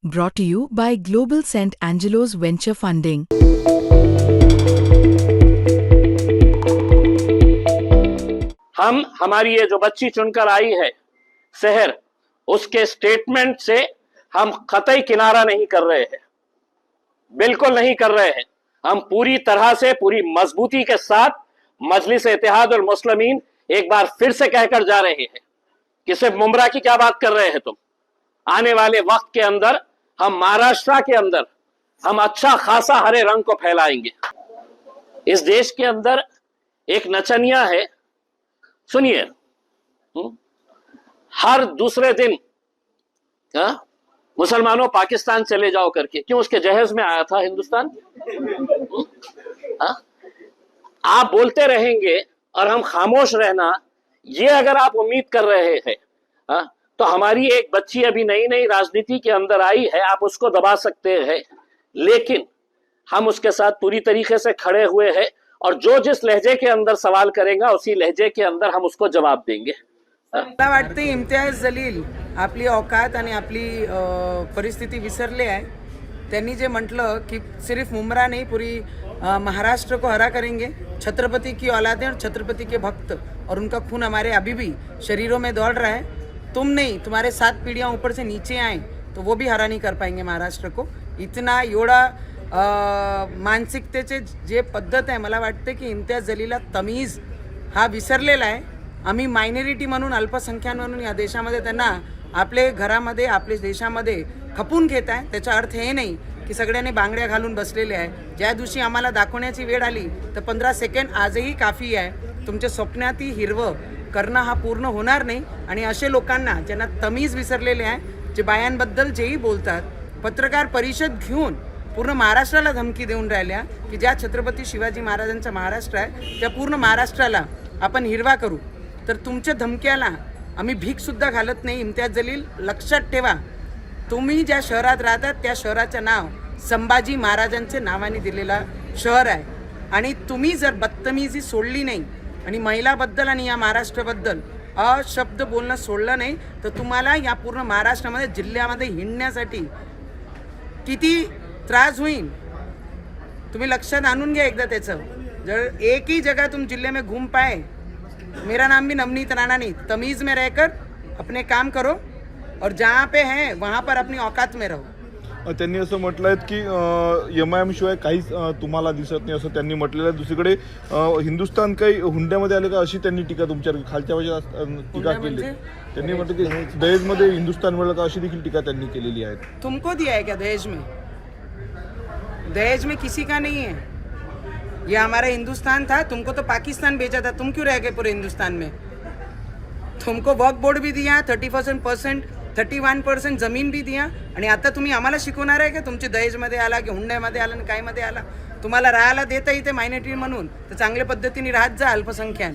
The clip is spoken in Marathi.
Brought to you by Global St. Angelo's Venture Funding. हमारी ये जो बच्ची चुनकर आई है शहर, उसके स्टेटमेंट से हम कतई किनारा नहीं कर रहे हैं, बिल्कुल नहीं कर रहे हैं। हम पूरी तरह से पूरी मजबूती के साथ मजलिस इत्तेहाद और मुस्लिमीन एक बार फिर से कहकर जा रहे हैं कि सिर्फ मुमरा की क्या बात कर रहे हैं तुम। आने वाले वक्त के अंदर हम महाराष्ट्र के अंदर हम अच्छा खासा हरे रंग को फैलाएंगे। इस देश के अंदर एक नचनिया है, सुनिए, हर दूसरे दिन मुसलमानों पाकिस्तान चले जाओ करके, क्यों? उसके जहेज में आया था हिंदुस्तान। आप बोलते रहेंगे और हम खामोश रहना, ये अगर आप उम्मीद कर रहे हैं तो हमारी एक बच्ची अभी नई नई राजनीति के अंदर आई है, आप उसको दबा सकते हैं, लेकिन हम उसके साथ पूरी तरीके से खड़े हुए हैं और जो जिस लहजे के अंदर सवाल करेगा उसी लहजे के अंदर हम उसको जवाब देंगे। मला वाटते इम्तियाज जलील आपली औकात आणि आपली परिस्थिती विसरले आहे। त्यांनी जे म्हटलं की सिर्फ मुमरा नहीं, पूरी महाराष्ट्र को हरा करेंगे, छत्रपति की औलादें और छत्रपति के भक्त और उनका खून हमारे अभी भी शरीरों में दौड़ रहा है। तुम नहीं, तुम्हारे 7 पीढ़ियाँ ऊपर से नीचे आए तो वो भी हरा नहीं कर पाएंगे महाराष्ट्र को। इतना एवढा मानसिकतेचे जे पद्धत आहे, मला वाटते की इम्तियाज जलीलला तमीज हा विसरलेला आहे। आम्ही मायनॉरिटी म्हणून, अल्पसंख्याक म्हणून या देशामध्ये त्यांना आपले घरामध्ये आपल्या देशामध्ये खपून घेत आहे। त्याचा अर्थ हे नाही की सगळ्यांनी बांगड्या घालून बसलेले आहे। ज्या दिवशी आम्हाला दाखवण्याची वेळ आली तर 15 सेकंड आजही काफी आहे। तुमच्या स्वप्नाती हिरवं करणं हा पूर्ण होणार नाही। आणि असे लोकांना ज्यांना तमीज विसरलेले आहे, जे बायांबद्दल जेही बोलतात, पत्रकार परिषद घेऊन पूर्ण महाराष्ट्राला धमकी देऊन राहिल्या की ज्या छत्रपती शिवाजी महाराजांचा महाराष्ट्र आहे त्या पूर्ण महाराष्ट्राला आपण हिरवा करू, तर तुमच्या धमक्याला आम्ही भीकसुद्धा घालत नाही। इम्तियाज जलील, लक्षात ठेवा, तुम्ही ज्या शहरात राहतात त्या शहराचं नाव संभाजी महाराजांचे नावाने दिलेला शहर आहे। आणि तुम्ही जर बदतमीजी सोडली नाही आणि महिलाबद्दल आणि या महाराष्ट्राबद्दल अशब्द बोलणं सोडलं नाही तर तुम्हाला या पूर्ण महाराष्ट्रामध्ये जिल्ह्यामध्ये हिंडण्यासाठी किती त्रास होईल तुम्ही लक्षात आणून घ्या एकदा त्याचं। जर एक ही जगह तुम जिले में घूम पाए, मेरा नाम भी नवनीत राणा नहीं, तमीज़ में रहकर अपने काम करो और जहाँ पे हैं वहाँ पर अपनी औकात में रहो। त्यांनी असं म्हटलंय की एमआयएम शिवाय काहीच तुम्हाला दिसत नाही असं त्यांनी म्हटलेलं आहे। दुसरीकडे हिंदुस्थान काही हुंड्यामध्ये आले का अशी त्यांनी टीका तुमच्या खालच्या भाषेत टीका केली। त्यांनी म्हटलं की दहेजमध्ये हिंदुस्थान मिळालं का अशी देखील टीका त्यांनी केलेली आहे। तुमको दिया है क्या दहेज में? दहेज में किसी का नहीं है। ये हमारा हिंदुस्तान था, तुमको तो पाकिस्तान भेजा था, तुम क्यों रह गए पूरे हिंदुस्तान में? तुमको वक्फ बोर्ड भी दिया, 31% जमीन भी दिया, आणि आता तुम्ही आम्हाला शिकवणार आहे की तुमची दहेजमध्ये आला की हुंड्यामध्ये आला आणि कायमध्ये आला? तुम्हाला राहायला देता इथे मायनॉरिटी म्हणून तर चांगल्या पद्धतीने राहत जा अल्पसंख्याक।